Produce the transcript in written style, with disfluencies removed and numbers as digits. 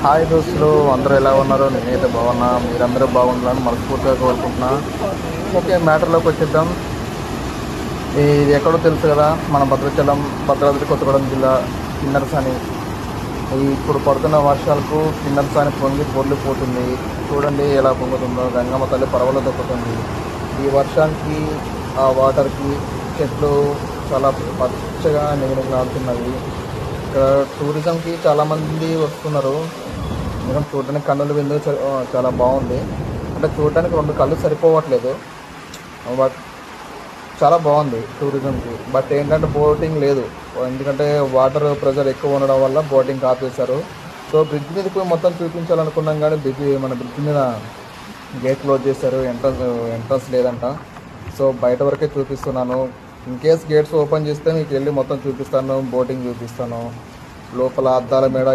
Hi దోస్తులు, అందరూ ఎలా ఉన్నారు? నేనైతే బాగున్నా. మీరందరూ బాగుండాలని మనస్ఫూర్తిగా కోరుకుంటున్నా. ఓకే, మ్యాటర్లోకి వచ్చేద్దాం. ఇది ఎక్కడో తెలుసు కదా, మన భద్రాచలం, భద్రాద్రి కొత్తగూడెం జిల్లా కిన్నెరసాని. ఇప్పుడు పడుతున్న వర్షాలకు కిన్నెరసాని పొర్లిపోతుంది. చూడండి ఎలా పొంగుతుందో. గంగమ్మ తల్లి పరవలు దొక్కుతుంది. ఈ వర్షానికి, ఆ వాటర్కి చెట్లు చాలా పచ్చగా నిగనిగలాడుతున్నవి. ఇక్కడ టూరిజంకి చాలామంది వస్తున్నారు. మనం చూడడానికి కన్నుల విందు చాలా బాగుంది. అంటే చూడడానికి రెండు కళ్ళు సరిపోవట్లేదు. బట్ చాలా బాగుంది టూరిజంకి. బట్ ఏంటంటే బోటింగ్ లేదు, ఎందుకంటే వాటర్ ప్రెషర్ ఎక్కువ ఉండడం వల్ల బోటింగ్ ఆపేశారు. సో బ్రిడ్జ్ మీదకి పోయి మొత్తం చూపించాలనుకున్నాం, కానీ బ్రిడ్జ్ మీద గేట్ క్లోజ్ చేశారు. ఎంట్రన్స్ లేదంట. సో బయట వరకే చూపిస్తున్నాను. ఇన్ కేస్ గేట్స్ ఓపెన్ చేస్తే మీకు వెళ్ళి మొత్తం చూపిస్తాను, బోటింగ్ చూపిస్తాను. లోపల అద్దాల మేడ